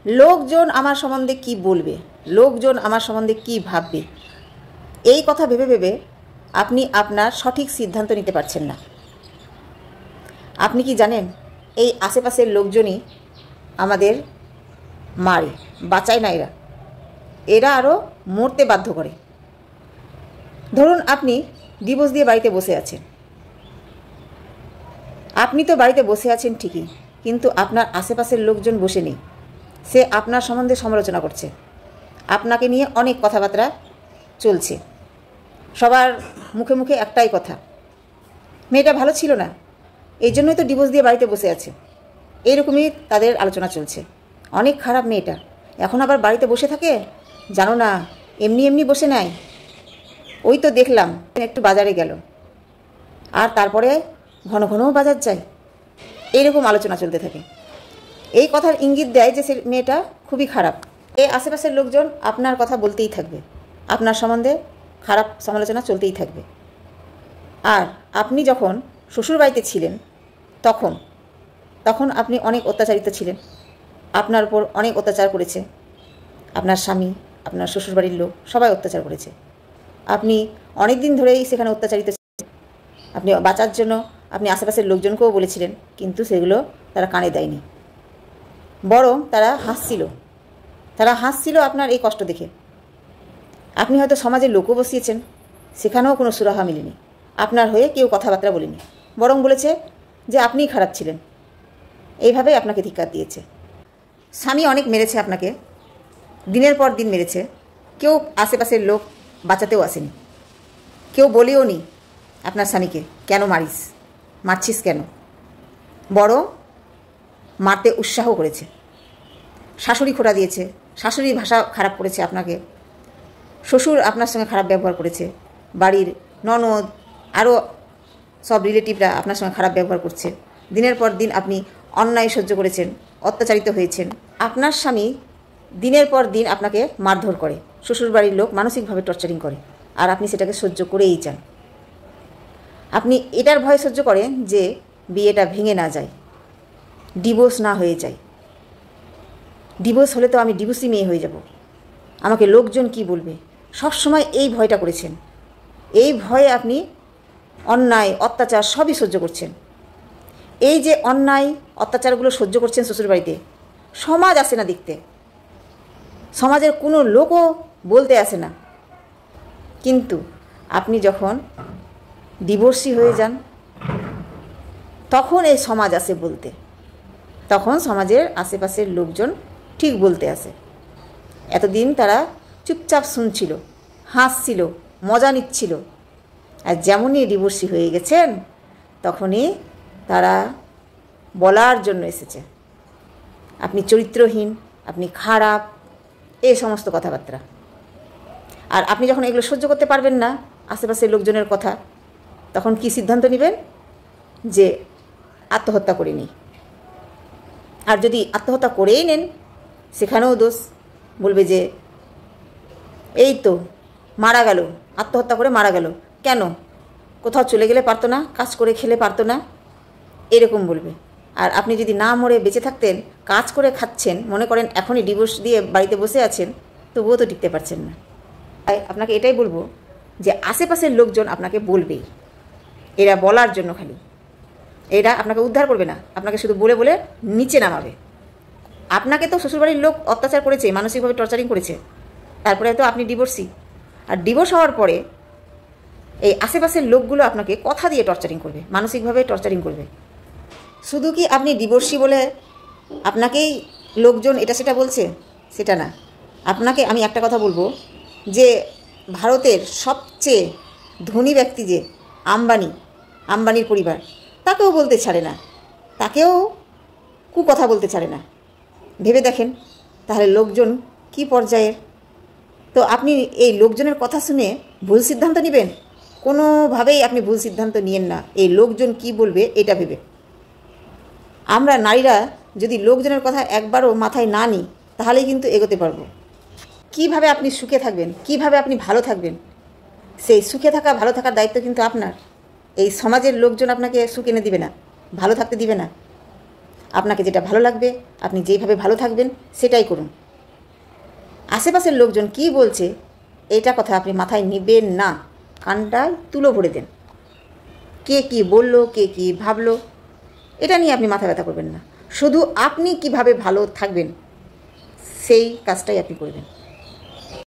লোকজন আমার সম্বন্ধে কি বলবে, লোকজন আমার সম্বন্ধে কি ভাববে, এই কথা ভেবে ভেবে আপনি আপনার সঠিক সিদ্ধান্ত নিতে পারছেন না। আপনি কি জানেন, এই আশেপাশের লোকজনই আমাদের মারে, বাঁচায় না, এরা আরও মরতে বাধ্য করে। ধরুন আপনি ডিভোর্স দিয়ে বাড়িতে বসে আছেন, আপনি তো বাড়িতে বসে আছেন ঠিকই, কিন্তু আপনার আশেপাশের লোকজন বসে নেই। সে আপনার সম্বন্ধে সমালোচনা করছে, আপনাকে নিয়ে অনেক কথাবার্তা চলছে, সবার মুখে মুখে একটাই কথা, মেয়েটা ভালো ছিল না, এই জন্যই তো ডিভোর্স দিয়ে বাড়িতে বসে আছে। এইরকমই তাদের আলোচনা চলছে, অনেক খারাপ মেয়েটা, এখন আবার বাড়িতে বসে থাকে, জানো না এমনি এমনি বসে নেয়, ওই তো দেখলাম একটু বাজারে গেল আর তারপরে ঘন ঘনও বাজার যায়। এইরকম আলোচনা চলতে থাকে, এই কথার ইঙ্গিত দেয় যে সে মেয়েটা খুবই খারাপ। এই আশেপাশের লোকজন আপনার কথা বলতেই থাকবে, আপনার সম্বন্ধে খারাপ সমালোচনা চলতেই থাকবে। আর আপনি যখন শ্বশুরবাড়িতে ছিলেন তখন আপনি অনেক অত্যাচারিত ছিলেন, আপনার উপর অনেক অত্যাচার করেছে আপনার স্বামী, আপনার শ্বশুরবাড়ির লোক সবাই অত্যাচার করেছে। আপনি অনেক দিন ধরেই সেখানে অত্যাচারিত ছিলেন, আপনি বাঁচার জন্য আপনি আশেপাশের লোকজনকেও বলেছিলেন, কিন্তু সেগুলো তারা কানে দেয়নি, বরং তারা হাসছিল আপনার এই কষ্ট দেখে। আপনি হয়তো সমাজের লোকও বসিয়েছেন, সেখানেও কোনো সুরাহা মিলেনি, আপনার হয়ে কেউ কথাবার্তা বলেনি, বরং বলেছে যে আপনিই খারাপ ছিলেন। এইভাবেই আপনাকে ধিক্কার দিয়েছে। স্বামী অনেক মেরেছে আপনাকে, দিনের পর দিন মেরেছে, কেউ আশেপাশের লোক বাঁচাতেও আসেনি, কেউ বলেও নি আপনার স্বামীকে কেন মারছিস কেন, বরং মারতে উৎসাহ করেছে। শাশুড়ি খোঁটা দিয়েছে, শাশুড়ির ভাষা খারাপ করেছে আপনাকে, শ্বশুর আপনার সঙ্গে খারাপ ব্যবহার করেছে, বাড়ির ননদ আরও সব রিলেটিভরা আপনার সঙ্গে খারাপ ব্যবহার করছে। দিনের পর দিন আপনি অন্যায় সহ্য করেছেন, অত্যাচারিত হয়েছেন। আপনার স্বামী দিনের পর দিন আপনাকে মারধর করে, শ্বশুরবাড়ির লোক মানসিকভাবে টর্চারিং করে, আর আপনি সেটাকে সহ্য করেই যান। আপনি এটার ভয় সহ্য করেন যে বিয়েটা ভেঙে না যায়, ডিভোর্স না হয়ে যায়। ডিভোর্স হলে তো আমি ডিভোর্সি মেয়ে হয়ে যাব, আমাকে লোকজন কি বলবে, সবসময় এই ভয়টা করেছেন। এই ভয়ে আপনি অন্যায় অত্যাচার সবই সহ্য করছেন। এই যে অন্যায় অত্যাচারগুলো সহ্য করছেন শ্বশুরবাড়িতে, সমাজ আসে না দেখতে, সমাজের কোনো লোকও বলতে আসে না, কিন্তু আপনি যখন ডিভোর্সি হয়ে যান তখন এই সমাজ আসে বলতে, তখন সমাজের আশেপাশের লোকজন ঠিক বলতে আসে। এতদিন তারা চুপচাপ শুনছিল, হাসছিল, মজা নিচ্ছিল, আর যেমনই ডিভোর্সি হয়ে গেছেন তখনই তারা বলার জন্য এসেছে আপনি চরিত্রহীন, আপনি খারাপ, এই সমস্ত কথাবার্তা। আর আপনি যখন এগুলো সহ্য করতে পারবেন না আশেপাশের লোকজনের কথা, তখন কি সিদ্ধান্ত নেবেন যে আত্মহত্যা করে নিই। আর যদি আত্মহত্যা করেই নেন সেখানেও দোষ, বলবে যে এই তো মারা গেল, আত্মহত্যা করে মারা গেল, কেন কোথাও চলে গেলে পারতো না, কাজ করে খেলে পারতো না, এরকম বলবে। আর আপনি যদি না মরে বেঁচে থাকতেন, কাজ করে খাচ্ছেন, মনে করেন এখনই ডিভোর্স দিয়ে বাড়িতে বসে আছেন, তবুও তো টিকতে পারছেন না। তাই আপনাকে এটাই বলবো যে আশেপাশের লোকজন আপনাকে বলবেই, এরা বলার জন্য খালি, এরা আপনাকে উদ্ধার করবে না, আপনাকে শুধু বলে বলে নিচে নামাবে। আপনাকে তো শ্বশুরবাড়ির লোক অত্যাচার করেছে, মানসিকভাবে টর্চারিং করেছে, তারপরে তো আপনি ডিভোর্সি। আর ডিভোর্স হওয়ার পরে এই আশেপাশের লোকগুলো আপনাকে কথা দিয়ে টর্চারিং করবে, মানসিকভাবে টর্চারিং করবে। শুধু কি আপনি ডিভোর্সি বলে আপনাকেই লোকজন এটা সেটা বলছে, সেটা না। আপনাকে আমি একটা কথা বলবো যে ভারতের সবচেয়ে ধনী ব্যক্তি যে আম্বানির পরিবার, তাকেও বলতে ছাড়ে না, তাকেও কুকথা বলতে ছাড়ে না। ভেবে দেখেন তাহলে লোকজন কি পর্যায়ের। তো আপনি এই লোকজনের কথা শুনে ভুল সিদ্ধান্ত নেবেন? কোনোভাবেই আপনি ভুল সিদ্ধান্ত নিয়েন না এই লোকজন কি বলবে এটা ভেবে। আমরা নারীরা যদি লোকজনের কথা একবারও মাথায় না নিই তাহলেই কিন্তু এগোতে পারবো। কিভাবে আপনি সুখে থাকবেন, কিভাবে আপনি ভালো থাকবেন, সেই সুখে থাকা ভালো থাকার দায়িত্ব কিন্তু আপনার। এই সমাজের লোকজন আপনাকে সুখ এনে দিবে না, ভালো থাকতে দিবে না। আপনাকে যেটা ভালো লাগবে, আপনি যেইভাবে ভালো থাকবেন সেটাই করুন। আশেপাশের লোকজন কি বলছে এটা কথা আপনি মাথায় নেবেন না, কানটায় তুলো ভরে দেন। কে কি বলল, কে কি ভাবলো, এটা নিয়ে আপনি মাথা ব্যথা করবেন না। শুধু আপনি কিভাবে ভালো থাকবেন সেই কাজটাই আপনি করবেন।